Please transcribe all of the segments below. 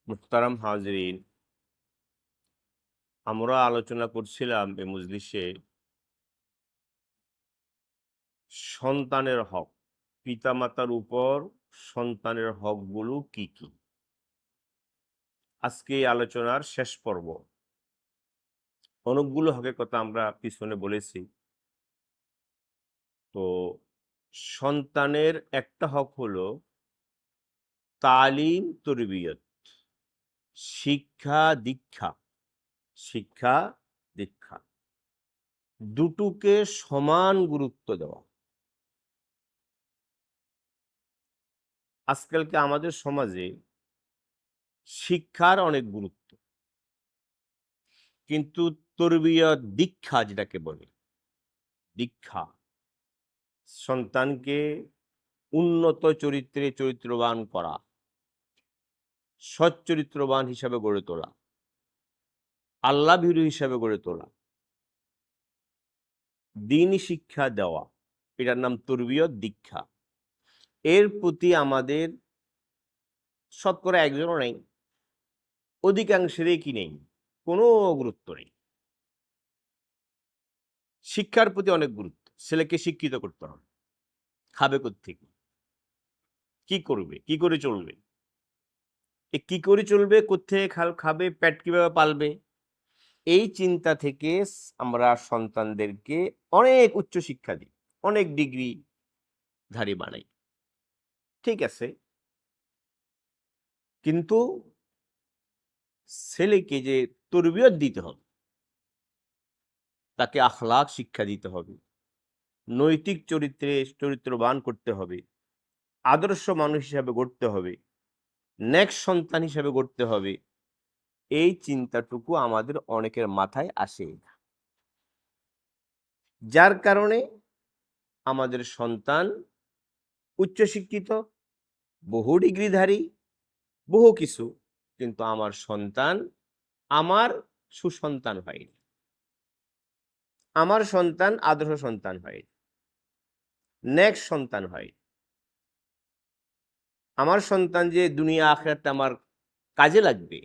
মুহতারাম হাজরিন, আমরা আলোচনা করছিলাম এই মজলিসে সন্তানের হক, পিতামাতার উপর সন্তানের হকগুলো কি কি। আজকে এই আলোচনার শেষ পর্ব। অনেকগুলো হকের কথা আমরা পিছনে বলেছি। তো সন্তানের একটা হক হলো তালিম তরবিয়ত, শিক্ষা দীক্ষা। শিক্ষা দীক্ষা দুটোকে সমান গুরুত্ব দেওয়া। আজকালকে আমাদের সমাজে শিক্ষার অনেক গুরুত্ব, কিন্তু তরবিয়ত দীক্ষা যেটাকে বলে, দীক্ষা সন্তানকে উন্নত চরিত্রে চরিত্রবান করা, সচ্চরিত্রবান হিসাবে গড়ে তোলা, আল্লাহ ভীরু হিসাবে গড়ে তোলা, দ্বীনি শিক্ষা দেওয়া, এটার নাম তরবিয়ত দীক্ষা। এর প্রতি আমাদের শতকরা একজনও নেই, অধিকাংশেরই কি নেই, কোনো গুরুত্ব নেই। শিক্ষার প্রতি অনেক গুরুত্ব। ছেলেকে শিক্ষিত করতে হবে, খাবে কোত্থেকে, কি করবে, কি করে চলবে, কি করে চলবে, কোত্থেকে খাবে, পেট কিভাবে পালবে, এই চিন্তা থেকে আমরা সন্তানদেরকে অনেক উচ্চ শিক্ষা দিই, অনেক ডিগ্রি ধারী বানাই। ঠিক আছে, কিন্তু ছেলেকে যে তরবিয়ত দিতে হবে, তাকে আখলাক শিক্ষা দিতে হবে, নৈতিক চরিত্রে চরিত্রবান করতে হবে, আদর্শ মানুষ হিসাবে গড়তে হবে, নেক্সট সন্তান হিসাবে গড়তে হবে, এই চিন্তাটুকু আমাদের অনেকের মাথায় আসে না। যার কারণে আমাদের সন্তান উচ্চশিক্ষিত, বহু ডিগ্রিধারী, বহু কিছু, কিন্তু আমার সন্তান আমার সুসন্তান হয়নি, আমার সন্তান আদর্শ সন্তান হয়নি, নেক্সট সন্তান হয়, আমার সন্তান যে দুনিয়া আখিরাতে আমার কাজে লাগবে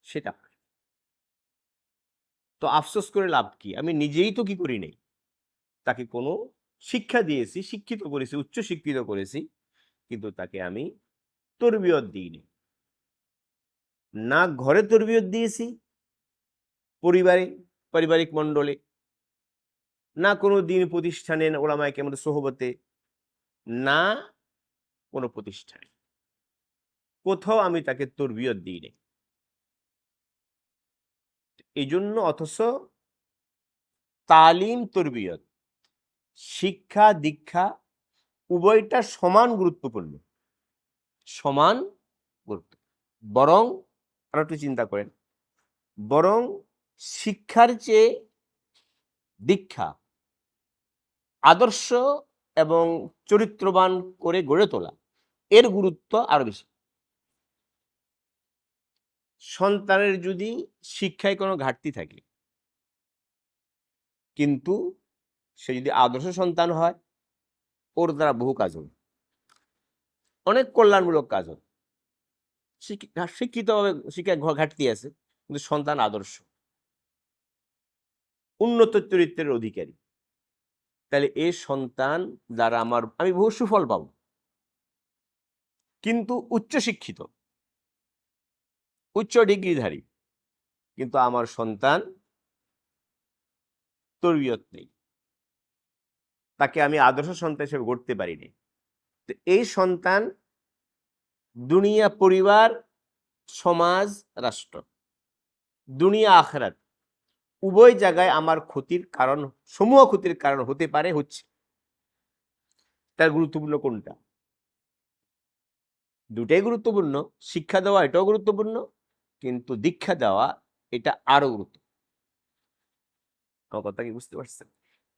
সেটা। তো আফসোস করে লাভ কি, আমি নিজেই তো কি করি নাই, তাকে কোনো শিক্ষা দিয়েছি, শিক্ষিত করেছি, উচ্চ শিক্ষিত করেছি, কিন্তু তাকে আমি তরবিয়ত দিইনি। না ঘরে তরবিয়ত দিয়েছি, পরিবারে, পারিবারিক মণ্ডলে, না কোনো দিন প্রতিষ্ঠানে, ওলামায়ে কেরামের সোহবতে, না কোনো প্রতিষ্ঠানে, কোথাও আমি তাকে তরবিয়ত দিইনি। এই জন্য অথচ তালিম তরবিয়ত, শিক্ষা দীক্ষা উভয়টা সমান গুরুত্বপূর্ণ, সমান গুরুত্ব। বরং আর একটু চিন্তা করেন, বরং শিক্ষার চেয়ে দীক্ষা, আদর্শ এবং চরিত্রবান করে গড়ে তোলা, এর গুরুত্ব আরো বেশি। সন্তানের যদি শিক্ষায় কোনো ঘাটতি থাকে, কিন্তু সে যদি আদর্শ সন্তান হয়, ওর দ্বারা বহু কাজ হবে, অনেক কল্যাণমূলক কাজ হবে। শিক্ষিত হবে, শিক্ষায় ঘাটতি আছে, কিন্তু সন্তান আদর্শ, উন্নত চরিত্রের অধিকারী, তাহলে এই সন্তান দ্বারা আমি বহু সুফল পাব। কিন্তু উচ্চশিক্ষিত, উচ্চ ডিগ্রিধারী, কিন্তু আমার সন্তান তরবিয়ত নেই, তাকে আমি আদর্শ সন্তান হিসেবে গড়তে পারিনি। তো এই সন্তান দুনিয়া, পরিবার, সমাজ, রাষ্ট্র, দুনিয়া আখিরাত উভয় জায়গায় আমার ক্ষতির কারণ, সমূহ ক্ষতির কারণ হতে পারে, হচ্ছে। তার গুরুত্বপূর্ণ কোনটা? দুটাই গুরুত্বপূর্ণ। শিক্ষা দেওয়া এটাও গুরুত্বপূর্ণ, কিন্তু দীক্ষা দেওয়া এটা আরো গুরুত্ব। আমার কথা কি বুঝতে পারছেন?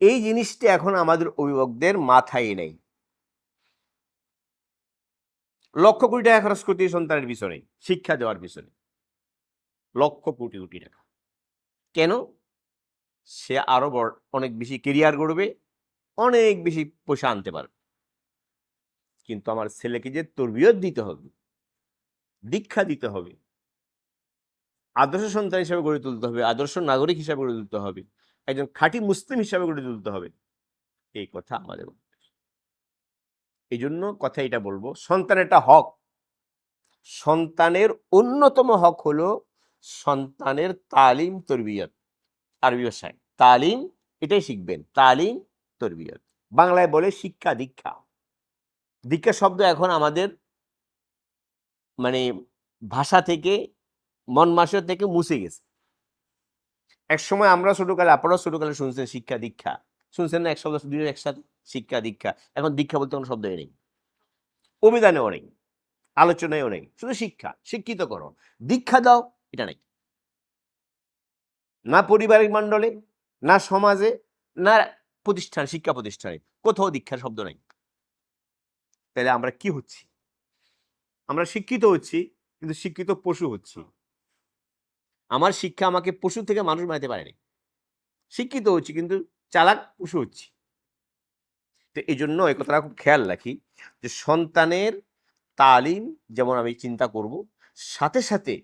এই জিনিসটা এখন আমাদের অভিভাবকদের মাথায় নেই। লক্ষ কোটি টাকা খরচ করতে সন্তানের পিছনে, শিক্ষা দেওয়ার পিছনে লক্ষ কোটি কোটি টাকা। কেন? সে আরো বড়, অনেক বেশি কেরিয়ার গড়বে, অনেক বেশি পয়সা আনতে পারবে। কিন্তু আমার ছেলেকে যে তরবিয়ত দিতে হবে, দীক্ষা দিতে হবে, আদর্শ সন্তান হিসাবে গড়ে তুলতে হবে, আদর্শ নাগরিক হিসাবে গড়ে তুলতে হবে, একজন খাঁটি মুসলিম হিসাবে গড়ে তুলতে হবে। এই কথা আমাদের, এই জন্য কথা এটা বলবো, সন্তান একটা হক। সন্তানের অন্যতম হক হলো সন্তানের তালিম তরবিয়ত। আরবি ভাষায় তালিম, এটাই শিখবেন, তালিম তরবিয়ত। বাংলায় বলে শিক্ষা দীক্ষা। দীক্ষা শব্দ এখন আমাদের মানে ভাষা থেকে, মন মানসিকতা থেকে মুছে গেছে। এক সময় আমরা ছোটকালে, আপনারা ছোটকালে শুনছেন শিক্ষা দীক্ষা, শুনছেন না? এক শব্দ দুই একসাথে, শিক্ষা দীক্ষা। এখন দীক্ষা বলতে কোনো শব্দই নেই, অভিধানেও নেই, আলোচনায়ও নেই, শুধু শিক্ষা, শিক্ষিত করো, দীক্ষা দাও, এটা নেই। না পারিবারিক মণ্ডলে, না সমাজে, না প্রতিষ্ঠান, শিক্ষা প্রতিষ্ঠানে, কোথাও দীক্ষার শব্দ নেই। তাহলে আমরা কি হচ্ছি? আমরা শিক্ষিত হচ্ছি, কিন্তু শিক্ষিত পশু হচ্ছি। আমার শিক্ষা আমাকে পশু থেকে মানুষ বানাতে পারেনি। শিক্ষিত হচ্ছি কিন্তু চালাক পশু হচ্ছি। তো এই জন্য এই কথাটা খুব খেয়াল রাখি যে সন্তানের তালিম যেমন আমি চিন্তা করব, সাথে সাথে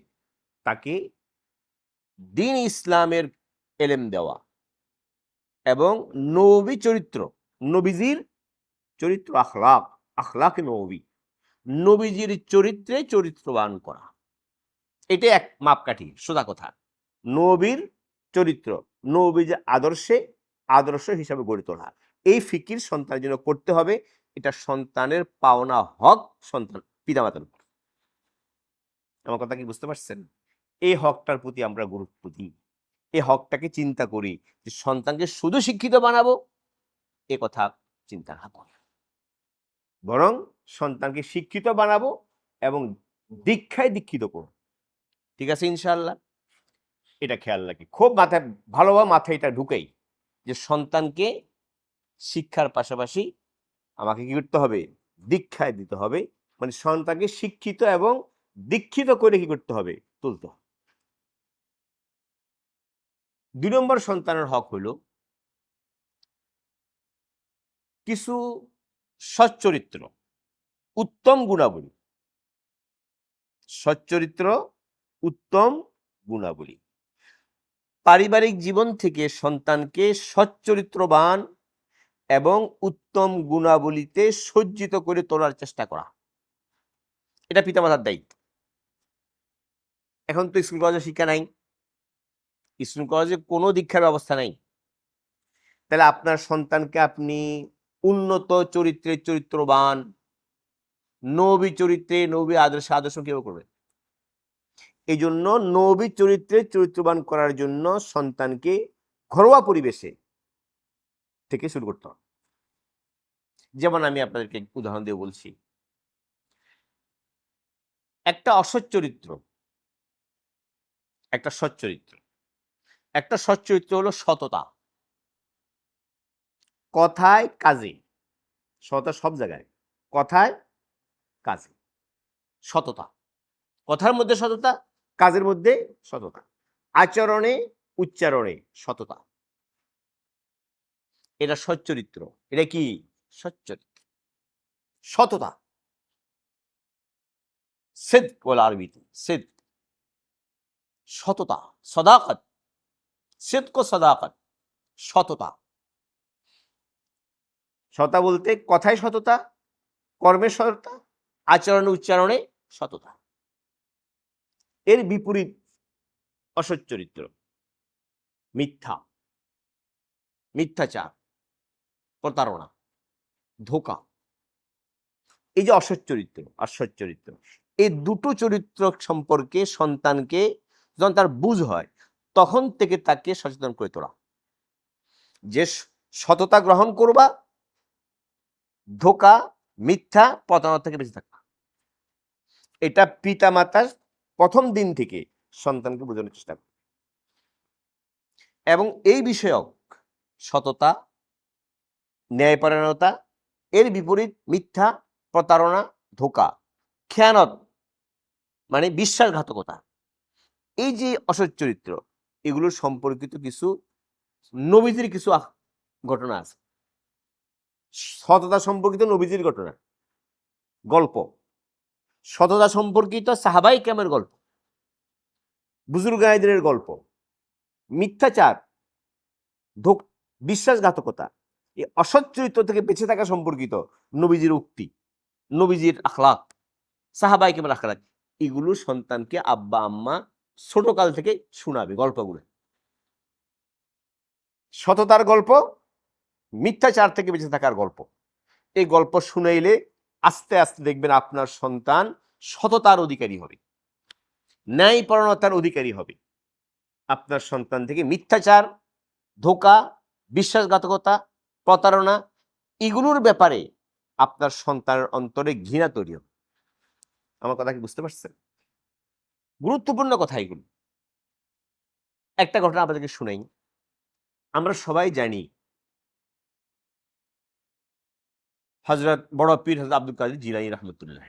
তাকে দ্বীন ইসলামের এলেম দেওয়া এবং নবী চরিত্র, নবীজির চরিত্র, আখলাক, আখলাক নবী, নবীজির চরিত্রে চরিত্রবান করা, এটা এক মাপকাঠি, সোজা কথা। নবীর চরিত্র, নবীজির আদর্শে আদর্শ হিসাবে গড়ে তোলা, এই ফিকির সন্তানের জন্য করতে হবে। এটা সন্তানের পাওনা হক, সন্তান পিতামাতার উপর। আমার কথা কি বুঝতে পারছেন? এই হকটার প্রতি আমরা গুরুত্ব দিই, এই হকটাকে চিন্তা করি যে সন্তানকে শুধু শিক্ষিত বানাবো, এ কথা চিন্তা না করি, বরং সন্তানকে শিক্ষিত বানাবো এবং দীক্ষায় দীক্ষিত করব। ঠিক আছে ইনশাআল্লাহ? এটা খেয়াল রাখি, খুব মাথায় ভালোভাবে মাথায় এটা ঢুকেই যে সন্তানকে শিক্ষার পাশাপাশি আমাকে কি করতে হবে? দীক্ষায় দিতে হবে। মানে সন্তানকে শিক্ষিত এবং দীক্ষিত করে কি করতে হবে? তুলতে হবে। ২ নম্বর সন্তানের হক হলো কিছু সচ্চরিত্র, উত্তম গুণাবলী। সচ্চরিত্র, উত্তম গুণাবলী। পারিবারিক জীবন থেকে সন্তানকে সচ্চরিত্রবান এবং উত্তম গুণাবলীতে সজ্জিত করে তোলার চেষ্টা করা, এটা পিতামাতার দায়িত্ব। এখন তো স্কুল কলেজে শিক্ষা নাই, স্কুল কলেজে কোনো দীক্ষার ব্যবস্থা নাই। তাহলে আপনার সন্তানকে আপনি উন্নত চরিত্রের চরিত্রবান, নবী চরিত্রে নবী আদর্শ আদর্শ কিভাবে করবে? এই জন্য নবী চরিত্রে চরিত্রবান করার জন্য সন্তানকে ঘরোয়া পরিবেশে থেকে শুরু করতে হবে। যেমন আমি আপনাদেরকে উদাহরণ দিয়ে বলছি, একটা অসৎ চরিত্র, একটা সচ্চরিত্র। একটা সচ্চরিত্র হলো সততা, কথায় কাজে, সততা সব জায়গায়, কথায় কাজে সততা, কথার মধ্যে সততা, কাজের মধ্যে সততা, আচরণে উচ্চারণে সততা, এটা সচ্চরিত্র। এটা কি? সচ্চরিত্র, সততা। সিদক বলে আরবিতে, সিদক, সততা, সদাকত, সিদক সদাকত, সততা। সততা বলতে কথায় সততা, কর্মের সততা, আচরণে উচ্চারণে সততা। এর বিপরীত অসৎ চরিত্র, মিথ্যা, মিথ্যাচার, প্রতারণা, ধোঁকা। এই যে অসৎ চরিত্র আর সৎ চরিত্র, এই দুটো চরিত্র সম্পর্কে সন্তানকে যখন তার বুঝ হয় তখন থেকে তাকে সচেতন করে তোলা যে সততা গ্রহণ করবা, ধোঁকা, মিথ্যা, প্রতারণা থেকে বেঁচে থাকবা। এটা পিতা মাতার প্রথম দিন থেকে সন্তানকে বোঝানোর চেষ্টা করে। এবং এই বিষয়ক সততা, ন্যায়পরায়ণতা, এর বিপরীত মিথ্যা, প্রতারণা, ধোঁকা, খেয়ানত মানে বিশ্বাসঘাতকতা, এই যে অসৎ চরিত্র, এগুলোর সম্পর্কিত কিছু নবীজির কিছু ঘটনা আছে। সততা সম্পর্কিত নবীজির ঘটনা, গল্প, সততা সম্পর্কিত সাহাবাই কেরামের গল্প, বুজুর্গায়দের গল্প, মিথ্যাচার, বিশ্বাসঘাতকতা, এই অসৎ চরিত্র থেকে বেঁচে থাকা সম্পর্কিত নবীজির উক্তি, নবীজির আখলাক, সাহাবাই কেরামের আখলাক, এগুলো সন্তানকে আব্বা আম্মা ছোটকাল থেকে শোনাবে গল্পগুলো। সততার গল্প, মিথ্যাচার থেকে বেঁচে থাকার গল্প, এই গল্প শুনাইলে আস্তে আস্তে দেখবেন আপনার সন্তান সততার অধিকারী হবে, ন্যায়পরায়ণতার অধিকারী হবে। আপনার সন্তান থেকে মিথ্যাচার, ধোঁকা, বিশ্বাসঘাতকতা, প্রতারণা, এগুলোর ব্যাপারে আপনার সন্তানের অন্তরে ঘৃণা তৈরি হবে। আমার কথা কি বুঝতে পারছেন? গুরুত্বপূর্ণ কথা এগুলো। একটা ঘটনা আপনাদেরকে শুনাই। আমরা সবাই জানি হযরত বড় পীর হযরত আব্দুল কাদের জিলানী রাহমাতুল্লাহ,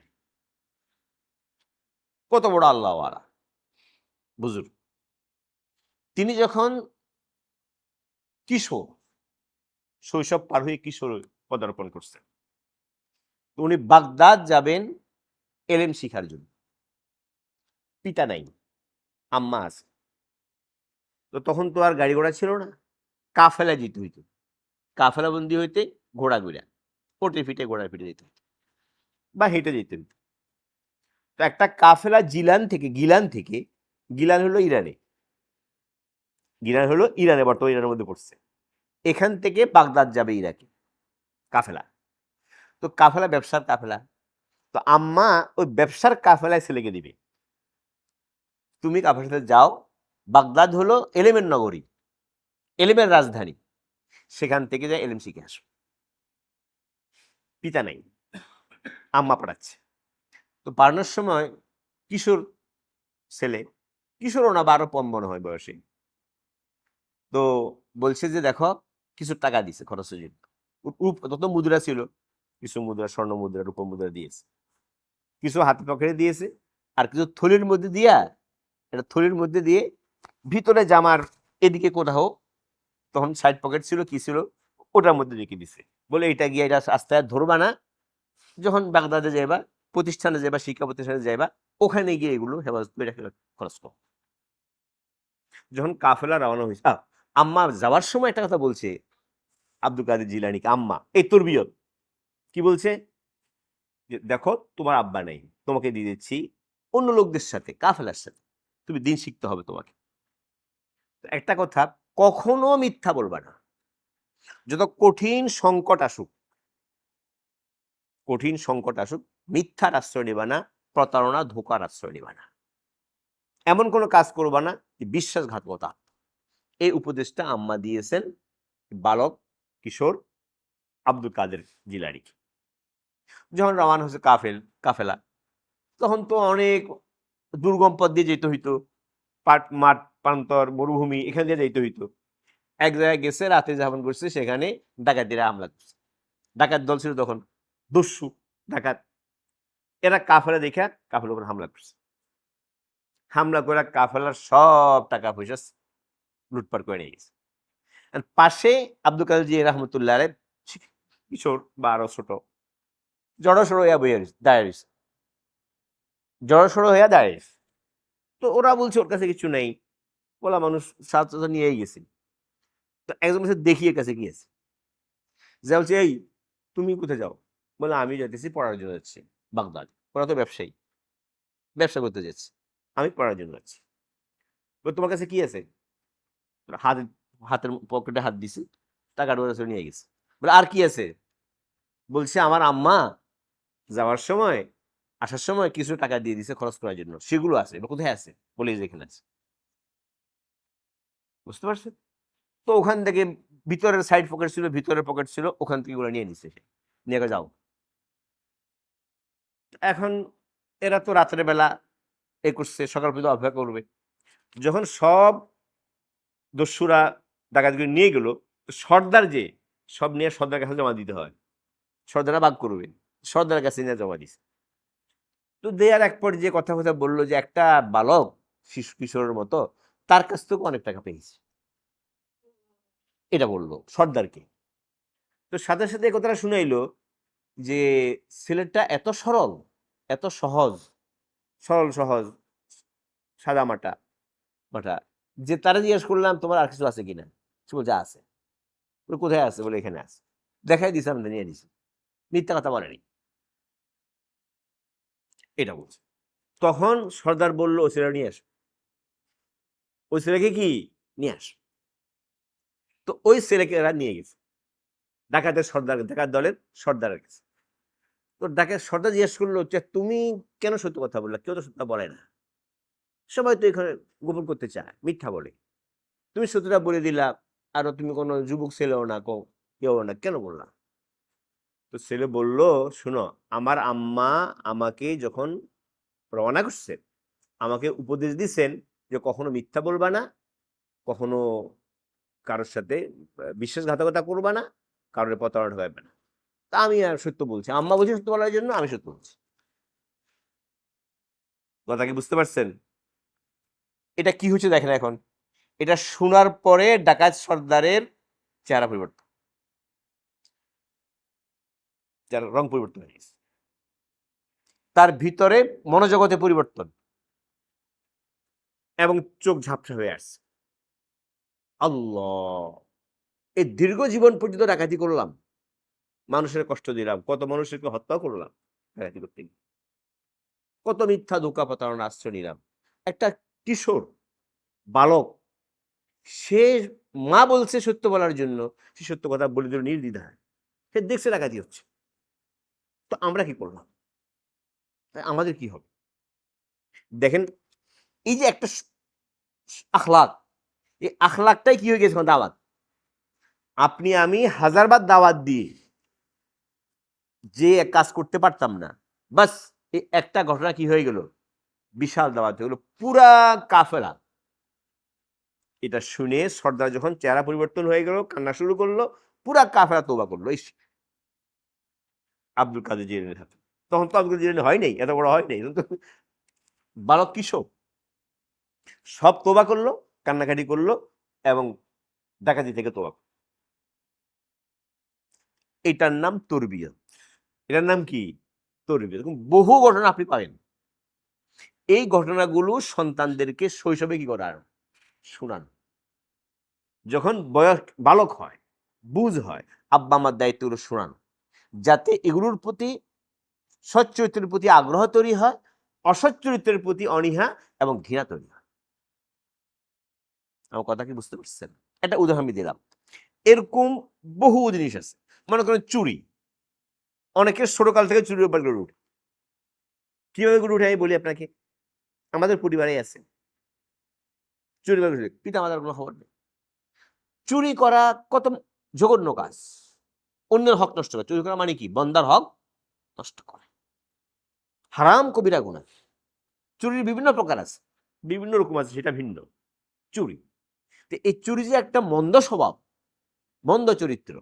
কত বড় আল্লাহওয়ালা বুজুর্গ। তিনি যখন কিশোর, শৈশব পার হয়ে কিশোর পদার্পণ করছেন, উনি বাগদাদ যাবেন এলেম শিখার জন্য। পিতা নাই, আম্মা আছে। তো তখন তো আর গাড়ি ঘোড়া ছিল না, কাফেলা যেতে হইতো। কাফেলা বন্দি হইতে ঘোড়া ঘুরা, ওটে ফিটে ঘোড়া ফিটে যেতে হইতো বা হেঁটে যেতে হইতো। তো একটা কাফেলা গিলান থেকে, গিলান হলো ইরানে, বর্তমান ইরানের মধ্যে পড়ছে। এখান থেকে বাগদাদ যাবে ইরাকে কাফেলা। তো কাফেলা ব্যবসার কাফেলা। তো আম্মা ওই ব্যবসার কাফেলায় ছেলেকে দিবে, তুমি কাফেলার সাথে যাও, বাগদাদ হলো এলেমের নগরী, এলেমের রাজধানী, সেখান থেকে যা এলেম শিখে আসো। পিতা নাই, আম্মা পড়াচ্ছে। তো পাড়ানোর সময় কিশোর ছেলে, কিশোরও না 12-15 মনে হয় বয়সে, তো বলছে যে দেখো কিছু টাকা দিছে খরচের জন্য। তত মুদ্রা ছিল, কিছু মুদ্রা, স্বর্ণ মুদ্রা, রূপ মুদ্রা দিয়েছে, কিছু হাতে পকেটে দিয়েছে, আর কিছু থলির মধ্যে দিয়ে ভিতরে জামার এদিকে কোথাও, তখন সাইড পকেট ছিল কি ছিল, ওটার মধ্যে রেখে দিছে। বলে এটা গিয়ে এটা আস্তে আস্তে ধরবা না, যখন বাগদাদে যাইবা, প্রতিষ্ঠানে যাইবা, শিক্ষা প্রতিষ্ঠানে যাইবা, ওখানে গিয়ে এগুলো হেফাজত করে খরচ করো। যখন কাফেলা রওনা হয়েছে, আম্মা যাওয়ার সময় একটা কথা বলছে আব্দুল কাদের জিলানীকে, আম্মা এই তরবিয়ত কি বলছে, যে দেখো তোমার আব্বা নেই, তোমাকে দিয়ে দিচ্ছি অন্য লোকদের সাথে, কাফেলার সাথে, তুমি দিন শিখতে হবে তোমাকে। একটা কথা, কখনো মিথ্যা বলবা না। যত কঠিন সংকট আসুক, মিথ্যার আশ্রয় নেবা না, প্রতারণা, ধোঁকার আশ্রয় নেবা না, এমন কোনো কাজ করবা না যে বিশ্বাসঘাতকতা। এই উপদেশটা আম্মা দিয়েছেন বালক কিশোর আব্দুল কাদের জিলানী। যখন রওনা হয়েছে কাফেলা, তখন তো অনেক দুর্গম পথ দিয়ে যেতে হইতো, মাঠ প্রান্তর, মরুভূমি, এখানে দিয়ে যেতে হইতো। এক জায়গায় গেছে, রাতে যাপন করছে, সেখানে ডাকাতেরা হামলা করছে। ডাকাত দল ছিল তখন, দস্যু ডাকাত, এরা কাফেলা দেখে কাফেলার উপর হামলা করছে। হামলা করে কাফেলার সব টাকা পয়সা লুটপাট করে নিয়ে গেছে। পাশে আব্দুল কাদের জিলানী রাহমাতুল্লাহ আলাইহ কিশোর বা আরো ছোট, জড়সড় হইয়া দাঁড়িয়ে। তো ওরা বলছে ওর কাছে কিছু নেই, বলা মানুষ সাহায্য নিয়েই গেছে। তো একজন বলছে দেখিয়ে কাছে গিয়েছে, যা বলছে এই তুমি কোথায় যাও, বলে আমি যাইতেছি পড়ার জন্য যাচ্ছি বাগদাদ। ওরা তো ব্যবসা করতে যাচ্ছে, আমি পড়ার জন্য যাচ্ছি। তোমার কাছে কি আছে? হাতের পকেটে হাত দিছি, টাকা ডোরা নিয়ে গেছে। বলে আর কি আছে? বলছে আমার আম্মা যাওয়ার সময়, আসার সময় কিছু টাকা দিয়ে দিছে খরচ করার জন্য, সেগুলো আছে। কোথায় আছে? বলে যেখানে আছে। বুঝতে পারছেন? তো ওখান থেকে ভিতরের সাইড পকেট ছিল, ভিতরের পকেট ছিল, ওখান থেকে ওগুলো নিয়ে নিচ্ছে, নিয়ে যাও। এখন এরা তো রাতের বেলা করছে, সকাল পর্যন্ত অপেক্ষা করবে। যখন সব দস্যুরা ডাকাতগুলো নিয়ে গেল, সর্দার যে সব নিয়ে সর্দার কাছে জমা দিতে হয়, সর্দারা ভাগ করবে, সর্দারের কাছে নিয়ে জমা দিছে। তো দেয়ার এক পর্যায়ে কথা বললো যে একটা বালক, শিশু কিশোরের মতো, তার কাছ থেকে অনেক টাকা পেয়েছে, এটা বললো সর্দারকে। তো সাথে সাথে কথাটা শুনাইলো যে ছেলেটা এত সরল, এত সহজ, সরল সহজ, সাদা মাটা মাটা, যে তারা জিজ্ঞেস করলাম তোমার আর কিছু আছে কিনা, সে বলছে আছে। কোথায় আছে? বলে এখানে আছে। দেখাই দিছে, আমরা নিয়ে নিছি, মিথ্যা কথা বলেনি, এটা বলছে। তখন সর্দার বলল ওই ছেলেটা নিয়ে আসো, ওই ছেলেকে কি নিয়ে আসো। তো ওই ছেলেকে এরা নিয়ে গেছে ডাকাতের সর্দার, ডাকাত দলের সর্দারের কাছে। তো ডাকাত সর্দার জিজ্ঞেস করলো যে তুমি কেন সত্য কথা বললা? কেউ তো সত্য বলে না, সবাই তো এখানে গোপন করতে চায়, মিথ্যা বলে, তুমি সত্যটা বলে দিলা, আরো তুমি কোনো যুবক ছেলেও না, কেউ না, কেন বললা? তো ছেলে বলল, শুনো, আমার আম্মা আমাকে যখন রওনা করছে, আমাকে উপদেশ দিচ্ছেন যে কখনো মিথ্যা বলবা না, কখনো কারোর সাথে বিশ্বাসঘাতকতা করবা না, কারোর প্রতারণা ঢোকাবে না। তা আমি আর সত্য বলছি, আম্মা বলছি সত্য বলার জন্য, আমি সত্য বলছি। কথা কি বুঝতে পারছেন? এটা কি হচ্ছে দেখেন এখন, এটা শোনার পরে ডাকাত সর্দারের চেহারা পরিবর্তন, চেহারা রং পরিবর্তন হয়ে গেছে, তার ভিতরে মনোজগতে পরিবর্তন, এবং চোখ ঝাপসা হয়ে আসছে। আল্লাহ, এই দীর্ঘ জীবন পর্যন্ত ডাকাতি করলাম, মানুষের কষ্ট দিলাম, কত মানুষকে হত্যা করলাম ডাকাতি করতে গিয়ে, কত মিথ্যা ধোঁকা প্রতারণা আশ্রয় নিলাম। একটা কিশোর বালক, সে মা বলছে সত্য বলার জন্য, সে সত্য কথা বলে দিল নির্দ্বিধায়, সে দেখছে ডাকাতি হচ্ছে। তো আমরা কি করলাম? আমাদের কি হবে? দেখেন, এই যে একটা আখলাক, এই আখলাকটাই কি হয়ে গেছে দাওয়াত। আপনি আমি হাজারবার দাওয়াত দিয়ে যে কাজ করতে পারতাম না, বাস এই একটা ঘটনা কি হয়ে গেল, বিশাল দাওয়াত হয়ে গেল, পুরা কাফেলা। এটা শুনে সর্দার যখন চেহারা পরিবর্তন হয়ে গেল, কান্না শুরু করলো, পুরা কাফেলা তওবা করলো আব্দুল কাদের জিলানীর হাতে। তখন তো আব্দুল কাদের জিলানী হয় নাই, এত বড় হয় নাই, বালক কিশোর, সব তওবা করলো, কান্নাকাটি করলো, এবং ডাকাতি থেকে তওবা। এটার নাম তরবিয়ত। এটার নাম কি? তরবিয়ত। বহু ঘটনা আপনি পাবেন। এই ঘটনাগুলো সন্তানদেরকে শৈশবে কি করার, শোনান। যখন বয়স বালক হয়, বুঝ হয়, আব্বা আমার দায়িত্বগুলো শোনান, যাতে এগুলোর প্রতি সৎ চরিত্রের প্রতি আগ্রহ তৈরি হয়, অসৎ চরিত্রের প্রতি অনীহা এবং ঘৃণা তৈরি হয়। আমার কথা কি বুঝতে পারছেন? একটা উদাহরণ আমি দিলাম, এরকম বহু জিনিস আছে। মনে করেন চুরি, অনেকের ছোটকাল থেকে চুরির ব্যাপার গড়ে উঠে। কিভাবে গড়ে উঠে আমি বলি আপনাকে, আমাদের পরিবারে আছে চুরি ব্যাপার, পিতা মাতার কোনো খবর নেই। চুরি করা কত জঘন্য কাজ, অন্যের হক নষ্ট করা। চুরি করা মানে কি? বন্দার হক নষ্ট করা, হারাম কবিরা গুনাহ। চুরির বিভিন্ন প্রকার আছে, বিভিন্ন রকম আছে, সেটা ভিন্ন চুরি। তো এই চুরি যে একটা মন্দ স্বভাব, মন্দ চরিত্র,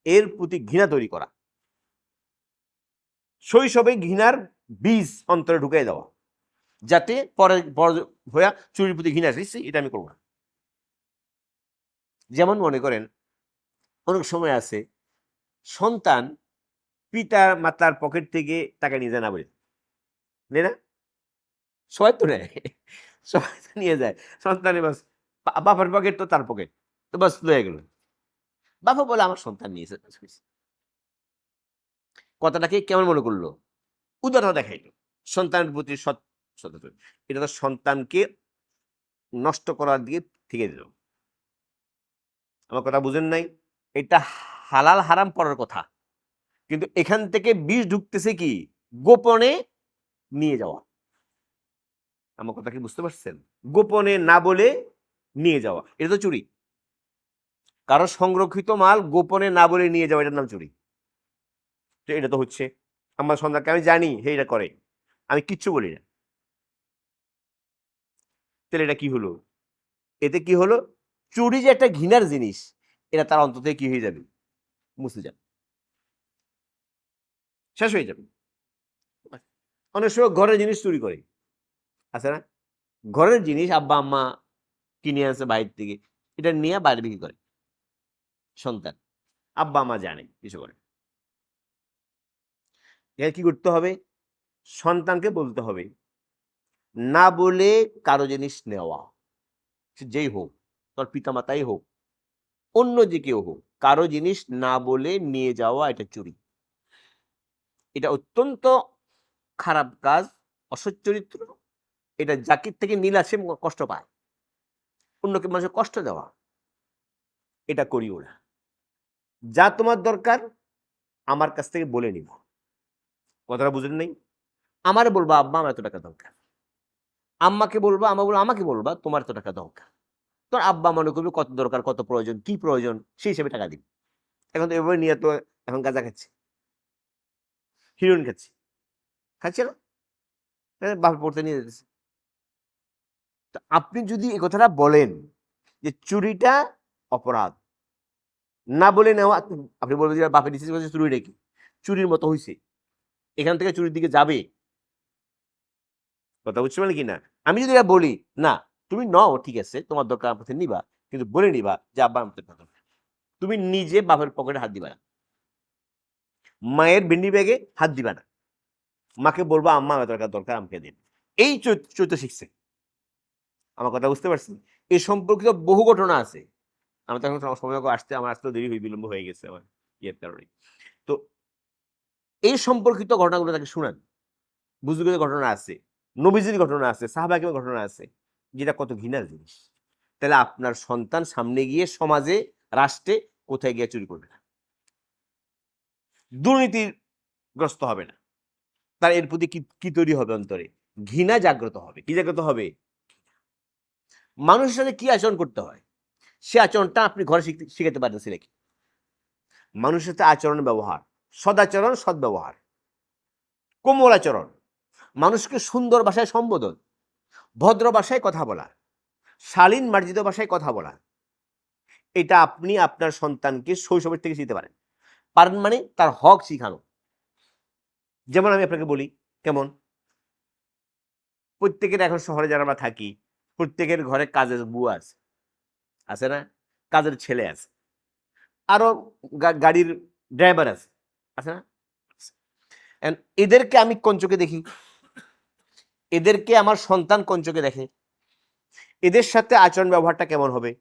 এর প্রতি ঘৃণা তৈরি করা, শৈশবে ঘৃণার বীজ অন্তরে ঢুকাই দেওয়া, যাতে পরে বড় হয়ে চুরির প্রতি ঘৃণা আসে, এটা আমি করবো না। যেমন মনে করেন, অনেক সময় আছে সন্তান পিতা মাতার পকেট থেকে টাকা নিয়ে যায় না বলে, না, সবাই তো নেয়, সবাই তো নিয়ে যায়। সন্তানে বাস বাবার পকেট তো তার পকেট, তো বাস লয়ে গেল। বাবা বলে আমার সন্তান নিয়েছে, কথাটাকে কেমন মনে করলো, উদারতা দেখাইলো, সন্তানের প্রতি সৎ। এটা তো সন্তানকে নষ্ট করার দিকে থেকে দিল। আমার কথা বুঝেন নাই? এটা হালাল হারাম পড়ার কথা, কিন্তু এখান থেকে বিষ ঢুকতেছে কি, গোপনে নিয়ে যাওয়া। আমার কথা কি বুঝতে পারছেন? গোপনে না বলে নিয়ে যাওয়া, এটা তো চুরি। কারো সংরক্ষিত মাল গোপনে না বলে নিয়ে যাওয়া, এটার নাম চুরি। তো এটা তো হচ্ছে আমার সন্তানকে আমি জানি হে এটা করে, আমি কিচ্ছু বলি না, তাহলে এটা কি হলো? এতে কি হলো, চুরি যে একটা ঘৃণার জিনিস, এটা তার অন্তর থেকে কি হয়ে যাবে, মুছে যাবে, শেষ হয়ে যাবে। অনেক সময় ঘরের জিনিস চুরি করে, আছে না? ঘরের জিনিস আব্বা আম্মা কিনে আনছে বাইরে থেকে, এটা নিয়ে বাইরে বিক্রি করে সন্তান, আব্বা আম্মা জানে কিছু করে। এর কি করতে হবে, সন্তানকে বলতে হবে না বলে কারো জিনিস নেওয়া, সে যেই হোক, তোর পিতামাতাই হোক, অন্য যে কেউ হোক, কারো জিনিস না বলে নিয়ে যাওয়া এটা চুরি। এটা অত্যন্ত খারাপ কাজ, অসচ্চরিত্র। এটা জাকির থেকে নীল আছে, কষ্ট পায়, অন্যকে মানুষের কষ্ট দেওয়া, এটা করিও না। যা তোমার দরকার আমার কাছ থেকে বলে নিব। কথাটা বুঝলেন নাই? আমারে বলবা আব্বা আমার এত টাকা দরকার, আম্মাকে বলবা, আম্মা বলবো আমাকে বলবা তোমার এত টাকা দরকার। তোর আব্বা মনে করবে কত দরকার, কত প্রয়োজন, কি প্রয়োজন, সেই হিসেবে টাকা দিবে। এখন তো এভাবে নিয়ে তো এখন গাঁজা খাচ্ছে, হিরোইন খাচ্ছে, খাচ্ছে না, বাপে পড়তে নিয়ে যেতেছে। তো আপনি যদি এই কথাটা বলেন যে চুরিটা অপরাধ, না বলে নেওয়া, আপনি বলবেন যে বাপে দিচ্ছে চুরি কি চুরির মতো হয়েছে, এখান থেকে চুরির দিকে যাবে। কথা বুঝতে পারলেন কি না? আমি যদি এটা বলি না তুমি নাও, ঠিক আছে তোমার দরকার আমার কাছে নিবা, কিন্তু বলে নিবা যে আব্বা আমার টাকা দরকার। তুমি নিজে বাপের পকেটে হাত দিবা না, মায়ের ভেন্ডি ব্যাগে হাত দিবা না, মাকে বলবো আম্মা আমার টাকা দরকার আমাকে দিন। এই চরিত্র শিখছে। আমার কথা বুঝতে পারছেন? এই সম্পর্কিত বহু ঘটনা আছে। আমি তো এখন সময় আসতে আমার আসতে দেরি বিলম্ব হয়ে গেছে আমার ইয়ের কারণে। তো এই সম্পর্কিত ঘটনাগুলো তাকে শুনান। বুজুর্গের ঘটনা আছে, নবীজির ঘটনা আছে, সাহাবাকের ঘটনা আছে, যেটা কত ঘৃণার জিনিস। তাহলে আপনার সন্তান সামনে গিয়ে সমাজে, রাষ্ট্রে কোথায় গিয়ে চুরি করবে না, দুর্নীতিগ্রস্ত হবে না, তার এর প্রতি কি তৈরি হবে? অন্তরে ঘৃণা জাগ্রত হবে। কি জাগ্রত হবে? মানুষের সাথে কি আচরণ করতে হয়, সে আচরণটা আপনি ঘরে শিখাতে পারেন ছেলেকে। মানুষের সাথে আচরণ, ব্যবহার, সদাচরণ, সদ্ব্যবহার, কোমল আচরণ, মানুষকে সুন্দর ভাষায় সম্বোধন, ভদ্র ভাষায় কথা বলা, শালীন মার্জিত ভাষায় কথা বলা, এটা আপনি আপনার সন্তানকে শৈশবের থেকে শিখতে পারেন। পারেন মানে তার হক শিখানো। যেমন আমি আপনাকে বলি, কেমন, প্রত্যেকের এখন শহরে যারা আমরা থাকি, প্রত্যেকের ঘরে কাজের বুয়া আছে, আছে না? কাজের ছেলে আছে, আরো গাড়ির ড্রাইভার আছে, আছে না? এদেরকে আমি কোন চোখে দেখি? এদেরকে আমার সন্তান কোন চোখে দেখে? এদের সাথে আচরণ ব্যবহারটা কেমন হবে?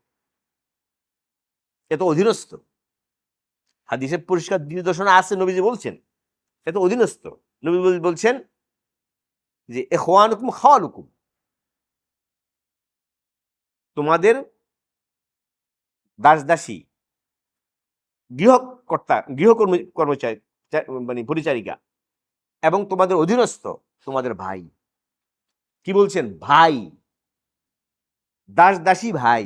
এত অধীনস্থ, হাদিসে পরিষ্কার নির্দেশনা আছে, নবীজি বলছেন এত অধীনস্থ। নবী বলছেন যে ইখওয়ানুকুম খাওয়ালুকুম, তোমাদের দাস দাসী, গৃহকর্তা, গৃহকর্মী, কর্মচারী, মানে পরিচারিকা, এবং তোমাদের অধীনস্থ তোমাদের ভাই। কি বলছেন? ভাই, দাস দাসী ভাই,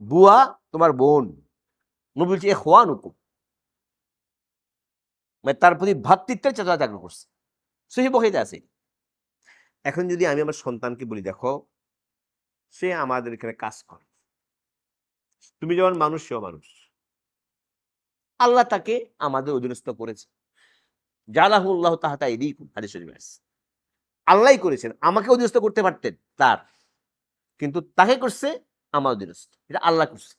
বুয়া তোমার বোন। নবী বলছে ইখওয়ানুকুম, মানে তার প্রতি ভ্রাতৃত্বের চেতনা জাগ্রত করছে। সহিহ বুখারীতে আছে। এখন যদি আমি আমার সন্তানকে বলি দেখো সে আমাদের এখানে কাজ করে, তুমি যেমন মানুষ সেও মানুষ, আল্লাহ তাকে আমাদের অধীনস্থ করেছে, জালাহুল্লাহ তাহতা আইদিকুম, হাদিস শরীফে আছে। আল্লাহই করেছেন, আমাকে অধীনস্থ করতে পারতেন তার, কিন্তু তাকে করছে আমার অধীনস্থ, এটা আল্লাহ করছে।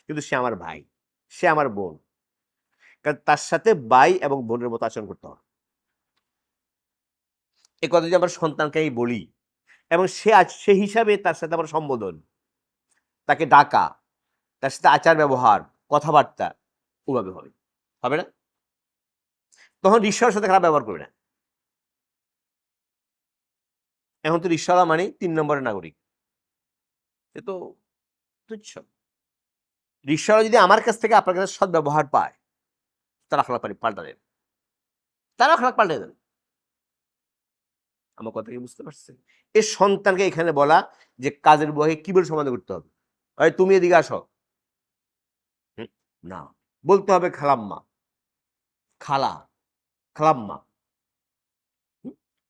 কিন্তু সে আমার ভাই, সে আমার বোন, কারণ তার সাথে ভাই এবং বোনের মতো আচরণ করতে হবে। এ কথা যদি আমার সন্তানকে আমি বলি, এবং সে হিসাবে তার সাথে আমার সম্বোধন, তাকে ডাকা, তার সাথে আচার ব্যবহার, কথাবার্তা ওভাবে হবে, হবে না? তখন রিক্সার সাথে খারাপ ব্যবহার করবে না। এখন তো রিক্সাওয়ালা মানে ৩ নম্বরের নাগরিক, এ তো তুচ্ছ। রিক্সাওয়ালা যদি আমার কাছ থেকে আপনার কাছে সৎ ব্যবহার পায়, তার আখলাক পাল্টা দেবে, তার আখলাক পাল্টে দেবে। আমার কথা কি বুঝতে পারছেন? এই সন্তানকে এখানে বলা যে কাজের বুয়াকে কি বলে সমাধান করতে হবে, তুমি এদিকে আসো, না, বলতে হবে খালাম্মা, খালা, খালাম্মা,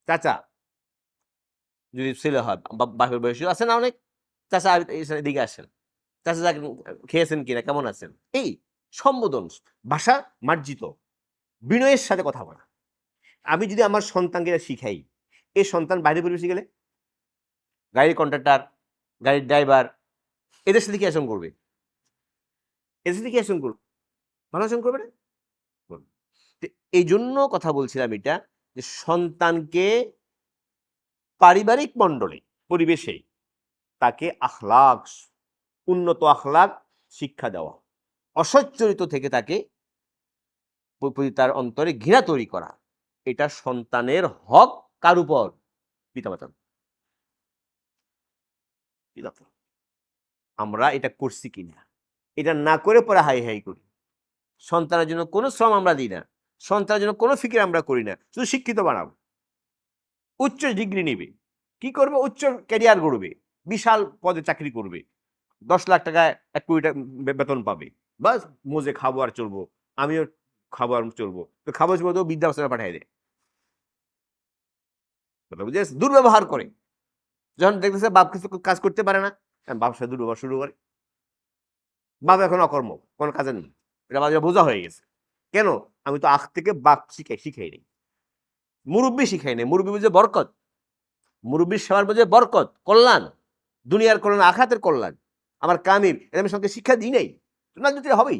চাচা, যদি ছেলে হয়, বাপের বয়সী আছে না অনেক, চাচা এদিকে আসেন, চাচা খেয়েছেন কিনা, কেমন আছেন, এই সম্বোধন, ভাষা মার্জিত, বিনয়ের সাথে কথা বলা। আমি যদি আমার সন্তানকে শিখাই, এই সন্তান বাইরে পরিবেশে গেলে গাড়ির কন্ট্রাক্টর, গাড়ির ড্রাইভার, এদের সাথে কি আচরণ করবে? এদের সাথে কি আচরণ করবে? ভালো আচরণ করবে না? এই জন্য কথা বলছিলাম এটা, যে সন্তানকে পারিবারিক মণ্ডলে, পরিবেশে তাকে আখলাক, উন্নত আখলাক শিক্ষা দেওয়া, অসৎ চরিত্র থেকে তাকে তার অন্তরে ঘৃণা তৈরি করা, এটা সন্তানের হক। কার উপর? পিতামাতার। পিতামাতা। আমরা এটা করছি কিনা? এটা না করে পরে হাই হাই করি। সন্তানের জন্য কোনো শ্রম আমরা দিই না, সন্তানের জন্য কোনো ফিকির আমরা করি না, শুধু শিক্ষিত বানাবো, উচ্চ ডিগ্রি নিবে, কি করবে, উচ্চ ক্যারিয়ার গড়বে, বিশাল পদে চাকরি করবে, 10 লাখ টাকা 1 কোটি টাকা বেতন পাবে, বাস মজে খাবো আর চলবো, আমিও খাবো আর চলবো। তো খাবো চলবো তো বৃদ্ধাশ্রমে পাঠিয়ে দেয়, বুঝে দুর্ব্যবহার করে। যখন দেখতেছে বাপ কিছু কাজ করতে পারে না, বাপ সাথে দুর্ব্যবহার শুরু করে। বাপ এখন অকর্ম, কোনো কাজে নেই, এটা বাজারে বোঝা হয়ে গেছে। কেন? আমি তো আখ থেকে বাপ শিখাই নেই, মুরব্বী শিখাই নেই। মুরব্বী বুঝে বরকত, মুরব্বীর সেবার বুঝে বরকত, কল্যাণ, দুনিয়ার কল্যাণ, আখাতের কল্যাণ, আমার কামিল, এটা আমি সঙ্গে শিক্ষা দিই নাই, না দিতে হবেই।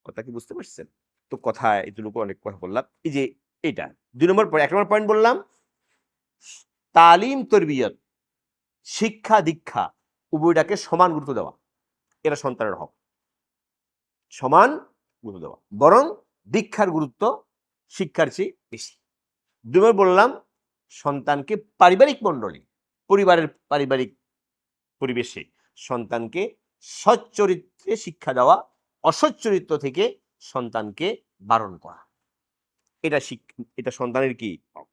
কথা কি বুঝতে পারছেন? তো কথা এটুকু অনেক কথা বললাম। এই যে এটা 2 নম্বর, 1 নম্বর পয়েন্ট বললাম, তালিম তরবিয়ত, শিক্ষা দীক্ষা উভয়টাকে সমান গুরুত্ব দেওয়া, এটা সন্তানের হক। সমান গুরুত্ব দেওয়া, বরং দীক্ষার গুরুত্ব শিক্ষার চেয়ে বেশি। 2 নম্বর বললাম, সন্তানকে পারিবারিক মণ্ডলী, পরিবারের পারিবারিক পরিবেশে সন্তানকে সৎ চরিত্রে শিক্ষা দেওয়া, অসৎ চরিত্র থেকে সন্তানকে বারণ করা, এটা সন্তানের কি হক।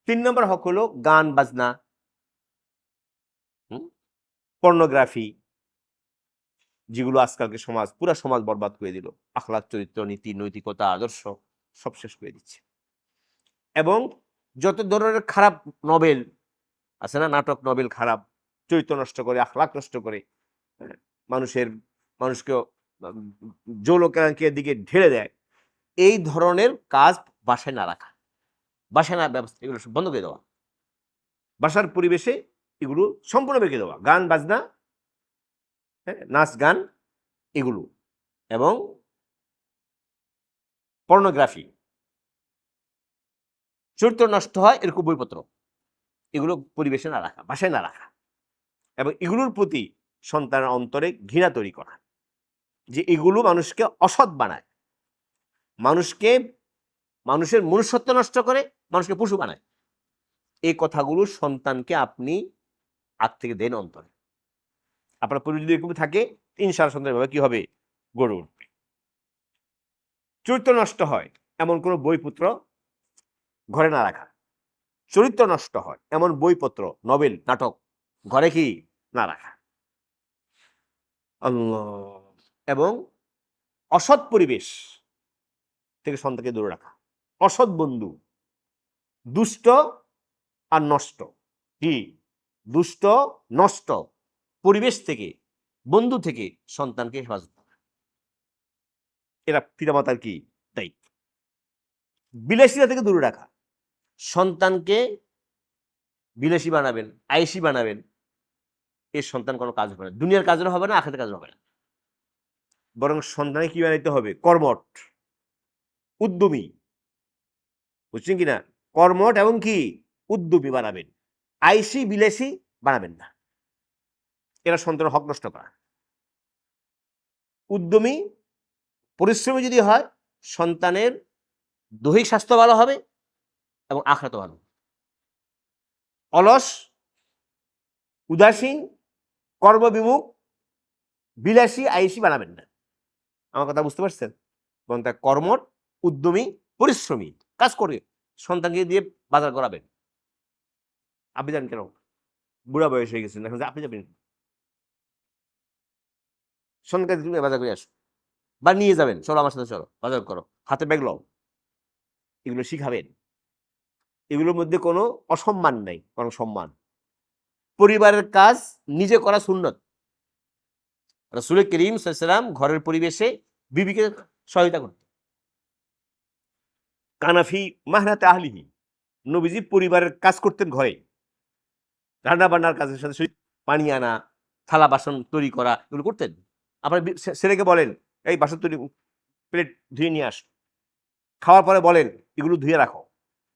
3 নম্বর হক হলো গান বাজনা, পর্নোগ্রাফি, যেগুলো আজকালকে সমাজ, পুরা সমাজ বরবাদ করে দিল, আখলাক, চরিত্র, নীতি, নৈতিকতা, আদর্শ সব শেষ করে দিচ্ছে। এবং যত ধরনের খারাপ নভেল আছে না, নাটক নভেল, খারাপ, চরিত্র নষ্ট করে, আখলাক নষ্ট করে, মানুষকে জৌলকের দিকে ঢেলে দেয়, এই ধরনের কাজ বাসায় না রাখা, বাসায় না ব্যবস্থা, এগুলো বন্ধ করে দেওয়া, বাসার পরিবেশে এগুলো সম্পূর্ণ বেঁকে দেওয়া, গান বাজনা, নাচ গান এগুলো, এবং পর্নোগ্রাফি, চরিত্র নষ্ট হয় এরকম বইপত্র, এগুলো পরিবেশে না রাখা, বাসায় না রাখা, এবং এগুলোর প্রতি সন্তানের অন্তরে ঘৃণা তৈরি করা, যে এগুলো মানুষকে অসৎ বানায়, মানুষের মনুষ্যত্ব নষ্ট করে, মানুষকে পশু বানায়। এই কথাগুলো সন্তানকে আপনি আগ থেকে দেন অন্তরে। আপনার পরিবেশ যদি এরকম থাকে, ইনশাআল্লাহ সন্তানের ভাবে কি হবে, গড়ে উঠবে। চরিত্র নষ্ট হয় এমন কোনো বইপত্র ঘরে না রাখা, চরিত্র নষ্ট হয় এমন বইপত্র, নভেল, নাটক ঘরে কি না রাখা, এবং অসৎ পরিবেশ থেকে সন্তানকে দূরে রাখা, অসৎ বন্ধু, দুষ্ট আর নষ্ট, কি দুষ্ট নষ্ট পরিবেশ থেকে, বন্ধু থেকে সন্তানকে হেফাজত করা, এরা পিতামাতার কি দায়িত্ব। বিলাসিতা থেকে দূরে রাখা, সন্তানকে বিলাসী বানাবেন, আয়েসি বানাবেন, এর সন্তান কোনো কাজ হবে না, দুনিয়ার কাজও হবে না, আখিরাতের কাজও হবে না। বরং সন্তানকে কি বানাইতে হবে, কর্মঠ, উদ্যমী, বুঝছেন কিনা, কর্মঠ এবং কি উদ্যমী বানাবেন, আইসি বিলাসী বানাবেন না, এরা সন্তানের হক নষ্ট করা। উদ্যমী পরিশ্রমী যদি হয়, সন্তানের দৈহিক স্বাস্থ্য ভালো হবে এবং আখিরাত ভালো। অলস, উদাসীন, কর্মবিমুখ, বিলাসী, আইসি বানাবেন না। আমার কথা বুঝতে পারছেন? বরং তার কর্মঠ, উদ্যমী, পরিশ্রমী, কাজ করে সন্তানকে দিয়ে বাজার করাবেন। আপনি যান কেন, বুড়া বয়স হয়ে গেছেন, এখন আপনি যাবেন, সন্তানকে তুমি বাজার করে আসো, বা নিয়ে যাবেন, চলো আমার সাথে, চলো বাজার করো, হাতে ব্যাগ লও, এগুলো শিখাবেন। এগুলোর মধ্যে কোনো অসম্মান নাই, বরং সম্মান। পরিবারের কাজ নিজে করা সুন্নত। রাসূল করিম সাল্লাল্লাহু আলাইহি ওয়াসাল্লাম ঘরের পরিবেশে বিবিকে সহায়তা করতেন। কানাফি মাহনাতে আহলিহি, নবীজি পরিবারের কাজ করতেন ঘরে, রান্না বান্নার কাজের সাথে পানি আনা, থালা বাসন তৈরি করা, এগুলো করতেন। আপনার ছেলেকে বলেন, এই বাসন তৈরি, প্লেট ধুয়ে নিয়ে আস, খাওয়ার পরে বলেন এগুলো ধুয়ে রাখো,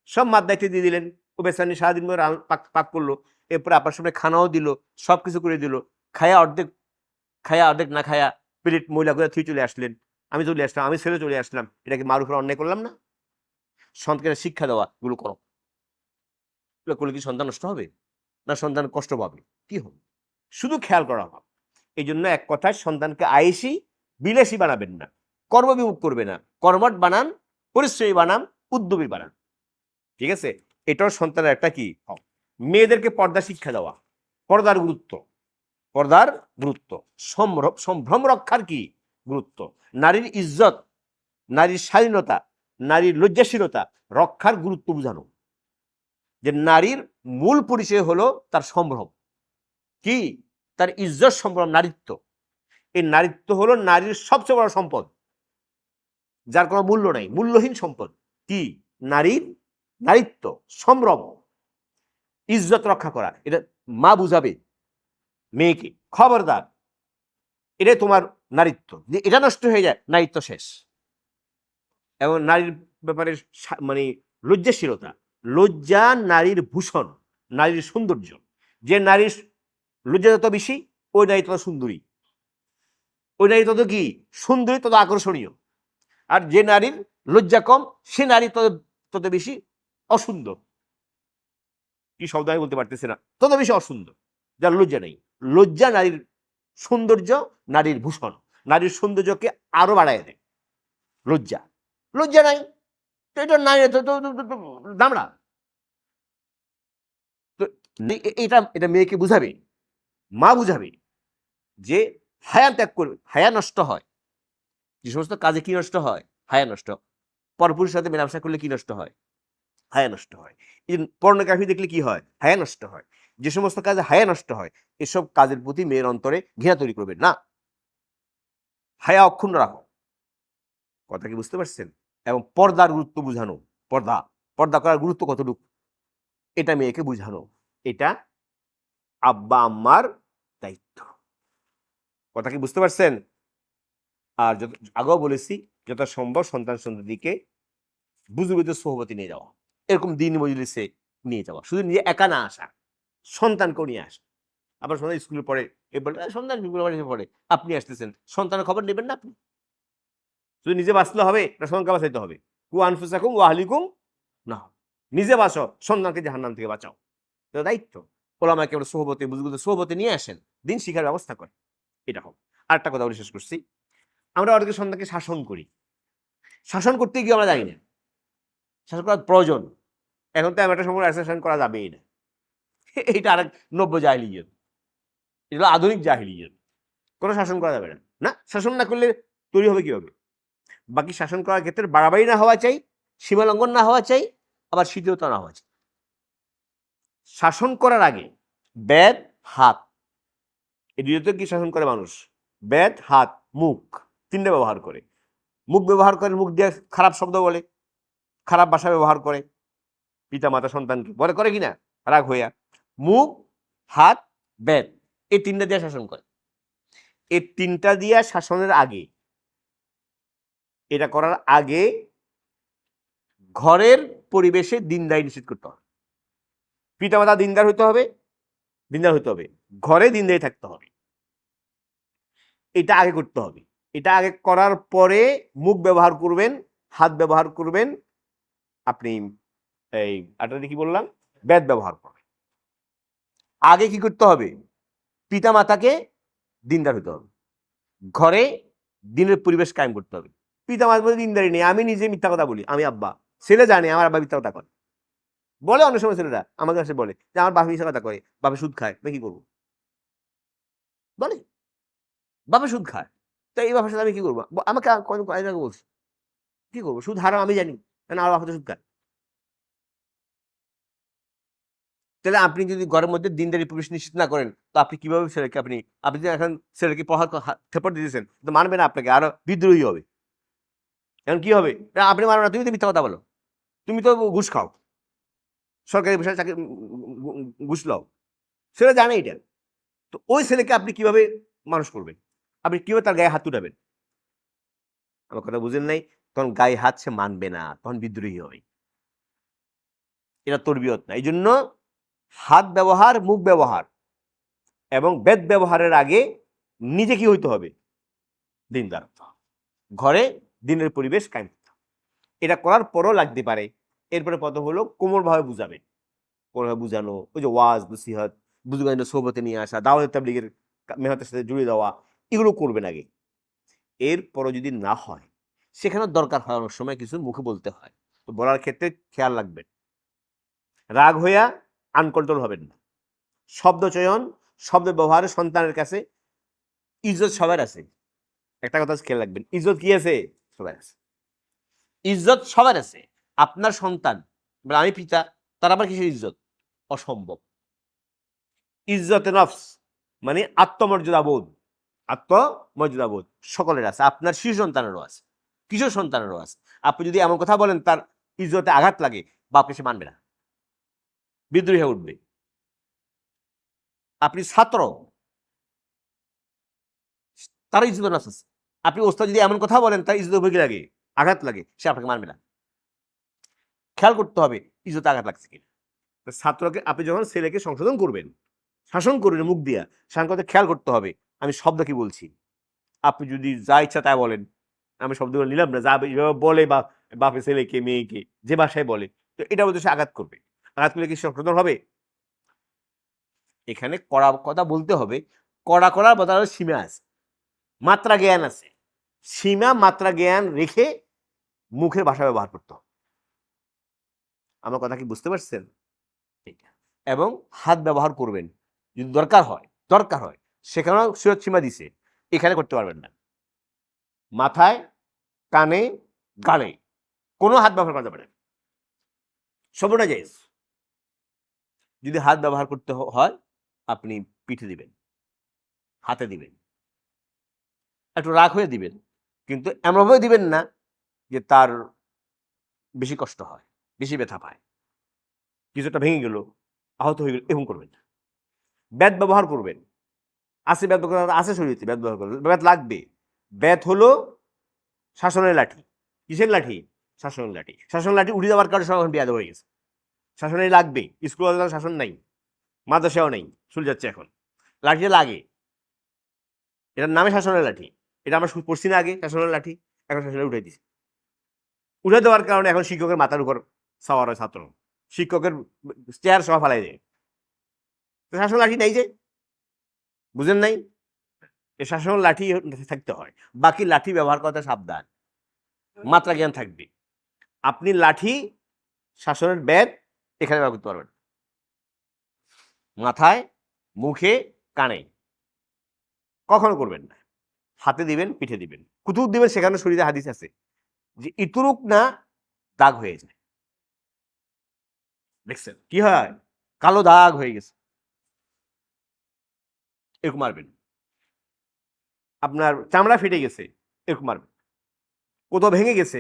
সব মার দায়িত্ব দিয়ে দিলেন। ও বেচারি সারাদিন ধরে পাক পাক করলো, এরপরে আপনার সামনে খানাও দিল, সব কিছু করে দিল, খায়া অর্ধেক না খায়া প্লেট ময়লা করে থুয়ে চলে আসলেন। আমি চলে আসলাম, আমি ছেড়ে চলে আসলাম, এটা কি মার উপরে অন্যায় করলাম না? সন্তানকে শিক্ষা দেওয়া, এগুলো করো, এগুলো করলে কি সন্তান নষ্ট হবে না সন্তান কষ্ট পাবে? কি হবে? শুধু খেয়াল করা হবে। এই জন্য এক কথায় সন্তানকে আয়েসি বিলাসী বানাবেন না, কর্মবিমুখ করবে না, কর্মঠ বানান, পরিশ্রমী বানান, উদ্যমী বানান। ঠিক আছে? এটাও সন্তানের একটা কি। মেয়েদেরকে পর্দা শিক্ষা দেওয়া, পর্দার গুরুত্ব, পর্দার গুরুত্ব, সম্ভ্রম রক্ষার কি গুরুত্ব, নারীর ইজ্জত, নারীর স্বাধীনতা, নারীর লজ্জাশীলতা রক্ষার গুরুত্ব বোঝানো, যে নারীর মূল পরিচয় হলো তার সম্ভ্রম, কি তার ইজ্জত, সম্ভ্রম, নারীত্ব। এই নারীত্ব হলো নারীর সবচেয়ে বড় সম্পদ, যার কোনো মূল্য নাই, মূল্যহীন সম্পদ। কি? নারীর নারীত্ব, সম্ভ্রম, ইজ্জত রক্ষা করা। এটা মা বুঝাবে মেয়েকে, খবরদার, এটাই তোমার নারীত্ব, যে এটা নষ্ট হয়ে যায় নারীত্ব শেষ। এবং নারীর ব্যাপারে মানে লজ্জাশীলতা, লজ্জা নারীর ভূষণ, নারীর সৌন্দর্য। যে নারীর লজ্জা যত বেশি, ওই নারী তত সুন্দরী, ওই নারী তত কি সুন্দরী, তত আকর্ষণীয়। আর যে নারীর লজ্জা কম, সে নারী তত তত বেশি অসুন্দর। কি শব্দ আমি বলতে পারতেছি না, তত বেশি অসুন্দর যার লজ্জা নেই। লজ্জা নারীর সৌন্দর্য, নারীর ভূষণ, নারীর সৌন্দর্যকে আরো বাড়ায় দেয়। লজ্জা, লজ্জা নাই তো এটা নাই, দামড়া। তো এটা এটা মেয়েকে বুঝাবে, মা বুঝাবে যে হায়া ত্যাগ করবে। হায়া নষ্ট হয়, যে সমস্ত কাজে কি নষ্ট হয়? হায়া নষ্ট। পরপুরুষের সাথে মেলামেশা করলে কি নষ্ট হয়? হায়া নষ্ট হয়। এই পর্নোগ্রাফি দেখলে কি হয়? হায়া নষ্ট হয়। যে সমস্ত কাজে হায়া নষ্ট হয়, এসব কাজের প্রতি মেয়ের অন্তরে ঘৃণা তৈরি করবে না। হায়া অক্ষুণ্ণ রাখো। কথা কি বুঝতে পারছেন? এবং পর্দার গুরুত্ব বুঝানো, পর্দা পর্দা করার গুরুত্ব কতটুকু, এটা মেয়েকে বুঝানো। এটা আব্বা আম্মার দায়িত্ব। কথা কি বুঝতে পারছেন? আর যত আগেও বলেছি, যত সম্ভব সন্তান সন্ততিকে বুজুর্গদের সোহবতে নিয়ে যাওয়া, এরকম দিন মজলিসে নিয়ে যাওয়া, শুধু নিজে একা না আসা, সন্তানকেও নিয়ে আসা। আবার সন্তান স্কুলে পড়ে, এবার সন্তান স্কুলে পড়ে, আপনি আসতেছেন, সন্তানের খবর নেবেন না আপনি? শুধু নিজে বাঁচলে হবে না সন্তানকে বাঁচাইতে হবে? কু আনফুসাকুম ওয়া আহলিকুম না, নিজে বাঁচো, সন্তানকে জাহান্নাম থেকে বাঁচাও, এটা দায়িত্ব। ওলামাকে আমরা সোহবতে, বুজুর্গদের সোহবতে নিয়ে আসেন, দিন শিখার ব্যবস্থা করেন। এটা হোক। আরেকটা কথা বলে শেষ করছি, আমরা অনেকে সন্তানকে শাসন করি। শাসন করতে গিয়ে আমরা জানি না শাসন করার প্রয়োজন। এখন তো এমন একটা সময় শাসন করা যাবেই না, এইটা আরেক নব্য জাহিলিয়ত, এগুলো আধুনিক জাহিলিয়ত। কোনো শাসন করা যাবে না। না, শাসন না করলে তৈরি হবে কি হবে? বাকি শাসন করার ক্ষেত্রে বাড়াবাড়ি না হওয়া চাই, সীমা লঙ্ঘন না হওয়া চাই, আবার শিথিলতা না হওয়া চাই। শাসন করার আগে বেদ, হাত, এই দুইতে কি শাসন করে মানুষ? বেদ, হাত, মুখ, তিনটে ব্যবহার করে। মুখ ব্যবহার করে, মুখ দিয়ে খারাপ শব্দ বলে, খারাপ ভাষা ব্যবহার করে, পিতা মাতা সন্তানকে বলে, করে কিনা রাগ হইয়া। মুখ, হাত, বেদ, এই তিনটা দিয়ে শাসন করে। এই তিনটা দিয়া শাসনের আগে, এটা করার আগে ঘরের পরিবেশে দিনদারি নিশ্চিত করতে হবে। পিতা মাতা দিনদার হইতে হবে, ঘরে দিনদারি থাকতে হবে। এটা আগে করতে হবে। এটা আগে করার পরে মুখ ব্যবহার করবেন, হাত ব্যবহার করবেন, আপনি এই আটাটি কি বললাম, বেদ ব্যবহার করবেন। আগে কি করতে হবে? পিতা মাতাকে দিনদার হতে হবে, ঘরে দিনের পরিবেশ কায়েম করতে হবে। পিতা মাতা বলে দিনদারি নেই, আমি নিজে মিথ্যা কথা বলি, আমি আব্বা, ছেলে জানে আমার আব্বা মিথ্যা কথা করে, বলে অনেক সময় ছেলেরা আমার কাছে বলে যে আমার বাবা মিথ্যা কথা করে, বাবা সুদ খায়, আমি কি করবো? বলে বাবা সুদ খায়, তো এই বাবার সাথে আমি কি করবো? আমাকে বলছি কি করবো? সুদ হারাম আমি জানি, আর বাবা সুদ খায়। তাহলে আপনি যদি ঘরের মধ্যে দিনদারি পরিবেশ নিশ্চিত না করেন, তো আপনি কিভাবে ছেলেকে, আপনি আপনি যদি এখন ছেলেকে পড়ার থেপট দিতেছেন, তো মানবে না আপনাকে, আরো বিদ্রোহী হবে। এখন কি হবে? আপনি মানবে না, তুমি তো মিথ্যা কথা বলো, তুমি তো ঘুষ খাও, সরকারি বিষয়ে চাকরি ঘুষ লাও, ছেলে জানে এটা। তো ওই ছেলেকে আপনি কিভাবে মানুষ করবেন? আপনি কিভাবে তার গায়ে হাত উঠাবেন? আমার কথা বুঝেন নাই? তখন গায়ে হাত সে মানবে না, তখন বিদ্রোহী হবে। এটা তরবিয়ত না। এই জন্য হাত ব্যবহার, মুখ ব্যবহার এবং বেদ ব্যবহারের আগে নিজে কি হইতে হবে? দিনদার হতে হবে। ঘরে দিনের পরিবেশ কায়েম করতে হবে। এটা করার পরও লাগতে পারে। এরপরে পদ হলো কোমলভাবে বুঝাবে, কোমলভাবে বুঝানো, ওই যে ওয়াজ নসিহত, বুজুর্গদের সোহবতে নিয়ে আসা, দাওয়াত তাবলীগের মেহনতের সাথে জুড়ে দেওয়া, এগুলো করবেন আগে। এরপরও যদি না হয়, সেখানে দরকার হয় অনেক সময় কিছু মুখে বলতে হয়, তো বলার ক্ষেত্রে খেয়াল রাখবেন। রাগ হইয়া আনকন্ট্রোল হবেন না। শব্দ চয়ন, শব্দ ব্যবহারে সন্তানের কাছে ইজ্জত সবার আছে। একটা কথা খেয়াল রাখবেন, ইজ্জত কি আছে? সবার আছে। ইজ্জত সবার আছে। আপনার সন্তান, আমি পিতা, তার আবার কিসের ইজ্জত? অসম্ভব। ইজ্জতে নফস মানে আত্মমর্যাদা বোধ, আত্মমর্যাদা বোধ সকলের আছে। আপনার শিশু সন্তানেরও আছে, কিশোর সন্তানেরও আছে। আপনি যদি এমন কথা বলেন তার ইজ্জতে আঘাত লাগে, বাপকে সে মানবে না, বিদ্রোহী হয়ে উঠবে। আপনি ছাত্র, তার ইজ্জত নফস আছে। আপনি ওস্তাদ যদি এমন কথা বলেন তার ইজ্জত উপরে লাগে, আঘাত লাগে, সে আপনাকে মানবে না। খেয়াল করতে হবে ইজ্জতে আঘাত লাগছে কিনা। ছাত্রকে আপনি যখন ছেলেকে সংশোধন করবেন, শাসন করবেন মুখ দিয়া, শাসন করতে খেয়াল করতে হবে আমি শব্দ কি বলছি। আপনি যদি যা ইচ্ছা তাই বলেন, আমি শব্দগুলো নিলাম না, যা বলে বা বাপে ছেলেকে মেয়েকে যে ভাষায় বলে, তো এটা বলতে সে আঘাত করবে। আঘাত করলে কি সংশোধন হবে? এখানে কড়া কথা বলতে হবে। কড়া করার বদলে সীমা আছে, মাত্রা জ্ঞান আছে। সীমা মাত্রা জ্ঞান রেখে মুখের ভাষা ব্যবহার করতে হবে। আমার কথা কি বুঝতে পারছেন? এবং হাত ব্যবহার করবেন যদি দরকার হয় সেখানেও সুরত সীমা দিছে, এখানে করতে পারবেন না। মাথায়, কানে, গালে কোনো হাত ব্যবহার করা যাবে না, সবটা জায়েজ। যদি হাত ব্যবহার করতে হয় আপনি পিঠে দিবেন, হাতে দিবেন, একটু রাগ হয়ে দিবেন, কিন্তু এমনভাবে দিবেন না যে তার বেশি কষ্ট হয়, বেশি ব্যথা পায়, কিছুটা ভেঙে গেল, আহত হয়ে গেল, এরকম করবেন না। বেদ ব্যবহার করবেন, আছে বেদ আছে শরীরে, বেদ ব্যবহার করবেন, বেদ লাগবে। বেদ হলো শাসনের লাঠি। কিসের লাঠি? শাসনের লাঠি। শাসনের লাঠি উঠে যাওয়ার কারণে সব বেয়াদ হয়ে গেছে। শাসনের লাগবে। স্কুল শাসন নাই, মাদ্রাসাও নেই, চলে যাচ্ছে এখন। লাঠিটা লাগে, এটার নামে শাসনের লাঠি। এটা আমরা পড়ছি না আগে, শাসনের লাঠি, এখন শাসনের উঠে দিছে। উঠে দেওয়ার কারণে এখন শিক্ষকের মাথার উপর সওয়ার হয় ছাত্র, শিক্ষকের চেয়ার সহ ফালাই দেয়। শাসন লাঠি নাই যে, বুঝেন নাই? এই শাসন লাঠি থাকতে হয়। বাকি লাঠি ব্যবহার করতে সাবধান, মাত্রা জ্ঞান থাকবে। আপনি লাঠি, শাসনের বেদ এখানে ব্যবহার করতে পারবেন, মাথায়, মুখে, কানে কখনো করবেন না। হাতে দিবেন, পিঠে দিবেন, কুতুব দিবেন, সেখানে শরীরে হাদিস আছে যে ইতুরুক না দাগ হয়ে যায়। দেখছেন কি হয়? কালো দাগ হয়ে গেছে, এরকম মারবেন। আপনার চামড়া ফেটে গেছে, এরকম মারবেন। কোথাও ভেঙে গেছে,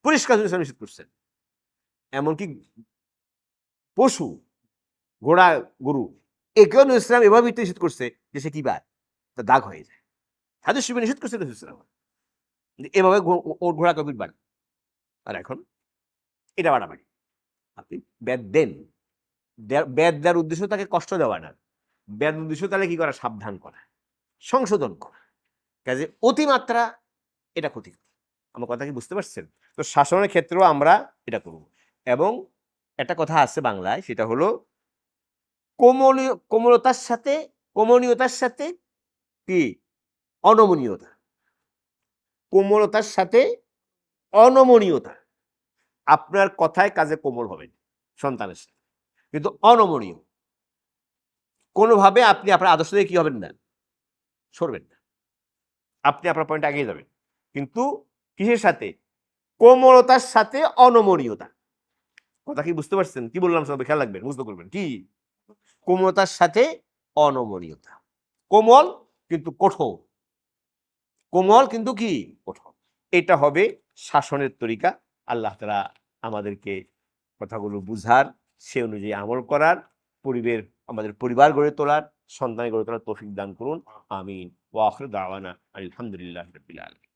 পরিষ্কার নিষেধ করছেন। এমনকি পশু, ঘোড়া, গরু, একেও ইসলাম এভাবে নিষেধ করছে যে সে কি বার তা দাগ হয়ে যায়। হাদিস শরীফে নিষেধ করছে ইসলাম, এভাবে ঘোড়া কবির বার। আর এখন এটা বাড়াবাড়ি। আপনি বেদ দেন, বেদ দেওয়ার উদ্দেশ্য তাকে কষ্ট দেওয়া না, বেদ উদ্দেশ্য তাহলে কি করা? সাবধান করা, সংশোধন করা। কাজে অতিমাত্রা এটা ক্ষতি। আমার কথা কি বুঝতে পারছেন? তো শাসনের ক্ষেত্রেও আমরা এটা করব। এবং একটা কথা আছে বাংলায়, সেটা হলো কোমলতার সাথে, কমনীয়তার সাথে কি অনমনীয়তা, কোমলতার সাথে অনমনীয়তা। আপনার কথায় কাজে কোমল হবেন সন্তানের সাথে, কিন্তু অনমনীয়। কোনোভাবে আপনি আপনার আদর্শ থেকে কি হবেন না, সরবেন না। আপনি আপনার পয়েন্ট এগিয়ে যাবেন, কিন্তু কিসের সাথে? কোমলতার সাথে অনমনীয়তা। কথা কি বুঝতে পারছেন? কি বললাম সবাই খেয়াল রাখবেন, বুঝতে করবেন কি? কোমলতার সাথে অনমনীয়তা। কোমল কিন্তু কঠোর, কোমল কিন্তু কি কঠোর। এটা হবে শাসনের তরিকা। আল্লাহ তাআলা আমাদেরকে কথাগুলো বুঝার, সে অনুযায়ী আমল করার, আমাদের পরিবার গড়ে তোলার, সন্তান গড়ে তোলার তৌফিক দান করুন। আমিন। ওয়া আখিরু দাওয়ানা আলহামদুলিল্লাহি রাব্বিল আলামিন।